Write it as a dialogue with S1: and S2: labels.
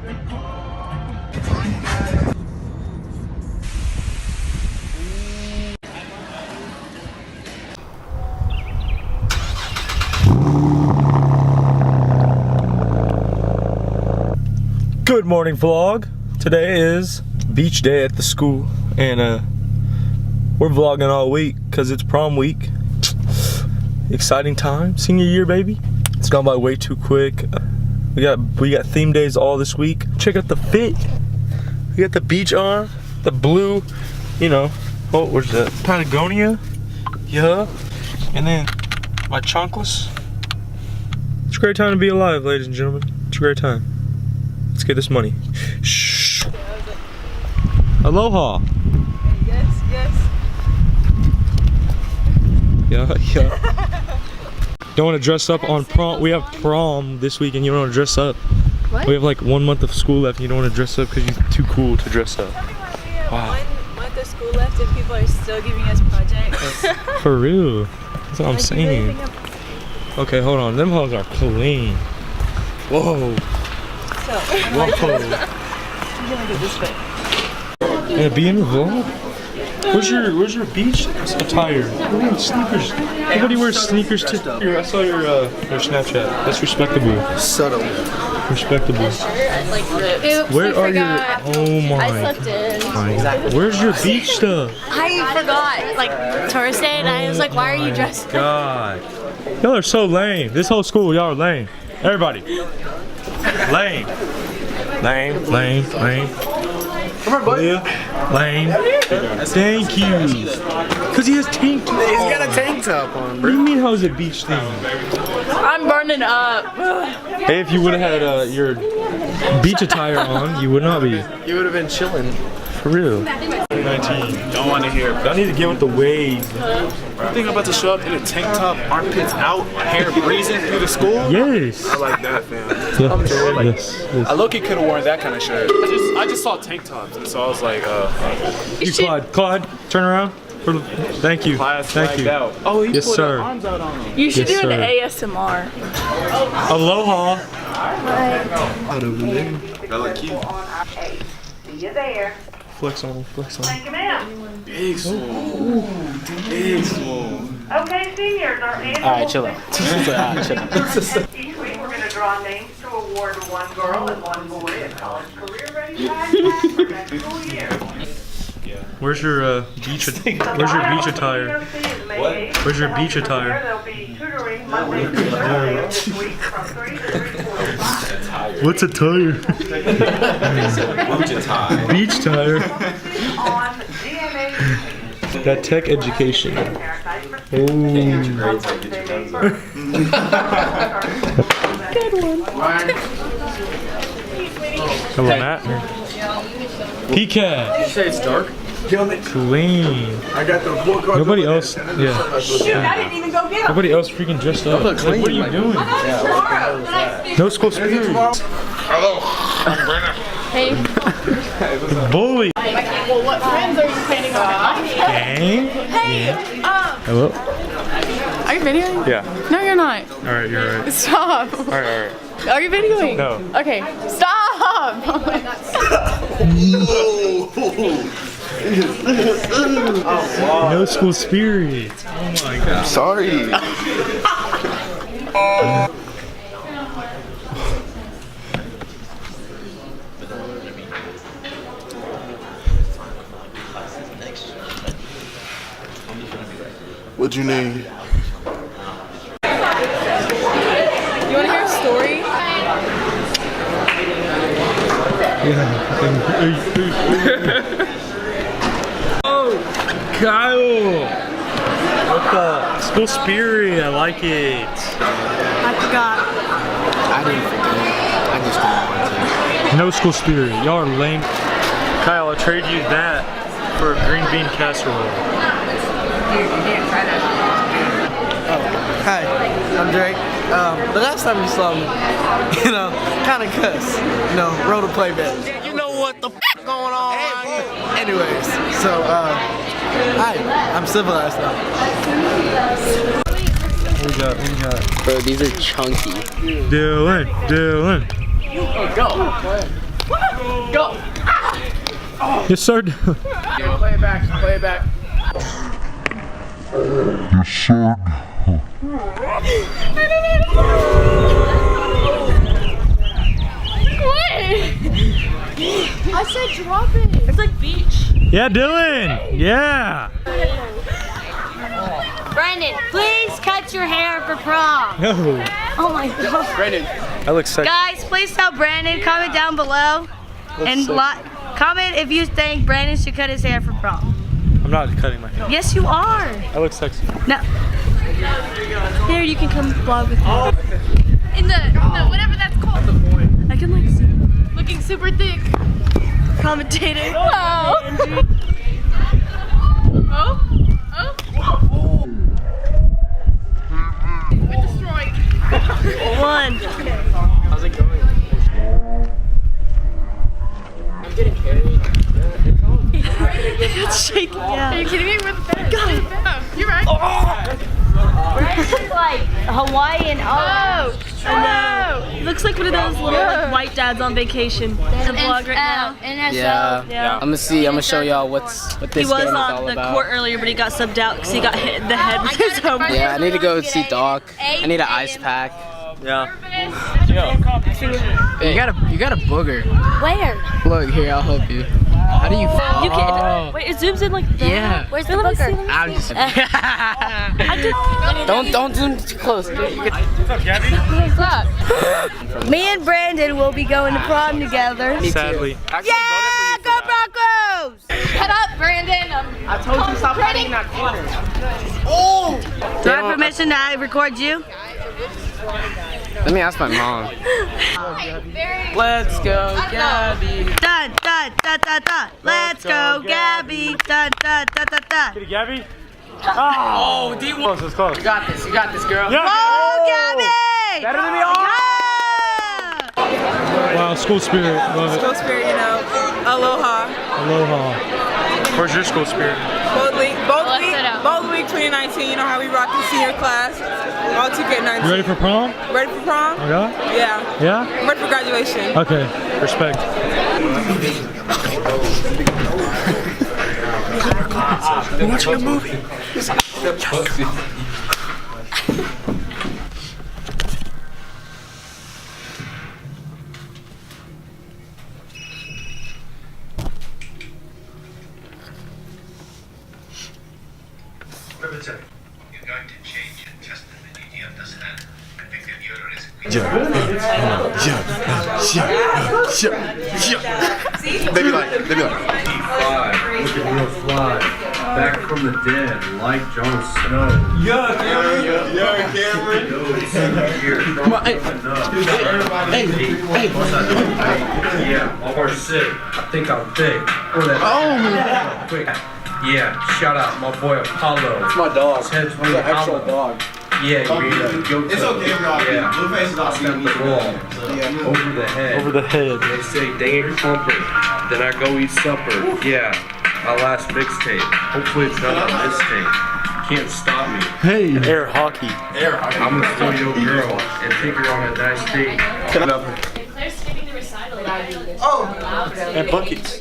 S1: Good morning, vlog. Today is beach day at the school, and we're vlogging all week because it's prom week. Exciting time, senior year, baby. It's gone by way too quick. We got theme days all this week. Check out the fit. We got the beach on, the blue, you know. Oh, where's that? Patagonia. Yeah. And then my chunkless. It's a great time to be alive, ladies and gentlemen. It's a great time. Let's get this money. Shh. Aloha.
S2: Yes, yes.
S1: Yeah. Don't want to dress up on prom. We have prom this week and you don't want to dress up.
S2: What?
S1: We have like 1 month of school left and you don't want to dress up because you're too cool to dress up.
S2: Tell me why we have 1 month of school left and people are still giving us projects.
S1: For real. That's what I'm saying. Okay, hold on. Them hoes are clean. Whoa. Whoa.
S2: I'm gonna get this way.
S1: Yeah, be in the vlog. Where's your beach attire? Ooh, sneakers. Everybody wears sneakers too. Here, I saw your Snapchat. That's respectable.
S3: Subtle.
S1: Respectable.
S2: Oops,
S1: Where are your? Oh my.
S2: I slept in.
S1: Where's your beach stuff?
S2: I forgot. Like Thursday, and I was like, "Why are you dressed?"
S1: God, y'all are so lame. This whole school, y'all are lame. Everybody, lame, lame, lame, lame.
S3: Come on, buddy.
S1: Lame. Thank you. Cause he has tank top.
S3: He's got a tank top on,
S1: What
S3: bro.
S1: do you mean? How's it beach thing?
S2: I'm burning up.
S1: Hey, if you would have had your beach attire on, you would not be.
S3: You would have been chilling.
S1: For real. 19.
S4: Don't want to hear.
S1: I need to get with the wave.
S4: You think I'm about to show up in a tank top, armpits out, hair breezing through the school?
S1: Yes.
S4: I like that, fam.
S1: Yeah. Yes.
S4: I low-key could have worn that kind of shirt. I just saw tank tops, and so I was like,
S1: You, Claude, turn around. Thank you.
S4: class
S1: Thank
S4: flagged
S1: you.
S4: out. Oh, he
S1: Yes,
S4: pulled
S1: sir.
S4: the arms out on him.
S2: You should
S1: Yes,
S2: do an
S1: sir.
S2: ASMR.
S1: Aloha.
S4: That look cute.
S5: See you there.
S1: Flex on him. Flex on him.
S5: Thank you, ma'am.
S4: Big smooth. Big smooth.
S5: Okay, seniors, our annual.
S3: All right, chill out.
S5: Each week we're going to draw names to award one girl and one boy a college career ready backpack for next school year.
S1: Where's your beach? Where's your beach attire? Where's your beach attire?
S5: There'll be tutoring Monday through Thursday this week from 3 to 3:45.
S1: What's attire? Beach tire.
S5: On DNA.
S1: That tech education. Ooh.
S2: Good one.
S1: Hello, Matt. PCAT.
S3: You say it's dark?
S1: Clean.
S3: I got the book.
S1: Nobody else. Yeah.
S2: Shoot, I didn't even go get them.
S1: Nobody else freaking dressed up. Like, what are you doing? No school spirit.
S2: Hey.
S1: Bully.
S2: Well, what friends are you planning on?
S1: Gang.
S2: Hey.
S1: Hello.
S2: Are you videoing?
S1: Yeah.
S2: No, you're not.
S1: All right. You're right.
S2: Stop.
S1: All right.
S2: Are you videoing?
S1: No.
S2: Okay. Stop.
S1: No school spirit. Oh my God.
S3: Sorry. What'd you name?
S2: You want to hear a story?
S1: Oh, Kyle. What the? School spirit. I like it.
S2: I forgot.
S3: I didn't forget. I just didn't want to.
S1: No school spirit. Y'all are lame. Kyle, I'll trade you that for a green bean casserole.
S6: Hi, I'm Drake. The last time you saw me, kind of cuss, wrote a playback. You know what the f going on around here? Anyways, so, hi, I'm civilized now.
S1: What we got?
S3: Bro, these are chunky.
S1: Dylan.
S3: Go.
S6: Go.
S1: Yes, sir.
S6: Play it back. Play it back.
S7: I said drop it.
S2: It's like beach.
S1: Yeah, Dylan. Yeah.
S7: Brandon, please cut your hair for prom.
S1: No.
S7: Oh my god.
S6: Brandon.
S1: I look sexy.
S7: Guys, please tell Brandon, comment down below. And comment if you think Brandon should cut his hair for prom.
S1: I'm not cutting my hair.
S7: Yes, you are.
S1: I look sexy.
S7: No. Here, you can come vlog with me.
S2: In the whatever that's called.
S7: I can like see.
S2: Looking super thick.
S7: Commentating.
S2: Oh. Oh. Oh. We're destroyed.
S7: One.
S6: How's it going? I'm getting carried.
S7: It's shaking.
S2: Are
S7: Yeah.
S2: you kidding me? We're the best. Oh, you're right.
S7: Brandon's like Hawaiian.
S2: Oh.
S7: It looks like one of those little like white dads on vacation. The vlog right now.
S6: Yeah.
S7: Yeah.
S6: I'm gonna show y'all what
S7: He
S6: this
S7: was
S6: game is
S7: on
S6: all
S7: the
S6: about.
S7: court earlier, but he got subbed out because he got hit in the head with his helmet.
S6: Yeah, I need to go see Doc. I need an ice pack.
S1: Yeah.
S6: Hey, you got a booger.
S7: Where?
S6: Look here, I'll help you. How do you?
S7: You can't. Wait, it zooms in like that.
S6: Yeah.
S7: Where's the booger?
S6: I'm just. Don't zoom too close.
S2: What's up?
S7: Me and Brandon will be going to prom together.
S1: Sadly.
S7: Yeah, go Broncos!
S2: Shut up, Brandon.
S6: I told you stop hiding in that corner.
S7: Do I have permission to record you?
S6: Let me ask my mom. Let's go, Gabby.
S7: Dun, dun, dun, dun, dun. Let's go, Gabby. Dun, dun, dun, dun, dun.
S1: Get it, Gabby? Oh, D1. Close, it's close.
S6: You got this, girl.
S1: Yeah.
S7: Oh, Gabby!
S6: Better than me,
S7: Yeah!
S1: Wow, school spirit. Love it.
S8: School spirit, you know. Aloha.
S1: Aloha. Where's your school spirit?
S8: Both week 2019, you know how we rock the senior class. All ticket 19.
S1: You ready for prom?
S8: Ready for prom?
S1: Yeah?
S8: Yeah.
S1: Yeah?
S8: I'm ready for graduation.
S1: Okay, respect. We're watching a movie.
S9: You're going to change your testament, do you understand? I think that you're
S10: They be like.
S9: looking real fly. Back from the dead, like Jon Snow.
S10: Cameron.
S9: Come on, yeah, all are sick. I think I'm thick. Oh, quick. Yeah, shout out my boy Apollo.
S10: It's my dog.
S9: His head's
S10: It's an actual
S9: hollow.
S10: dog.
S9: Yeah, you
S10: It's okay, bro.
S9: Yeah.
S10: Blueface is not
S9: Snap the wall. Over the head.
S1: Over the head.
S9: They say, dang it, clumper. Then I go eat supper. Yeah, my last mixtape. Hopefully it's not a mistake. Can't stop me.
S1: Hey. Air hockey.
S9: I'm a studio girl and take her on a nice date.
S2: Claire's skipping the recital.
S1: And buckets.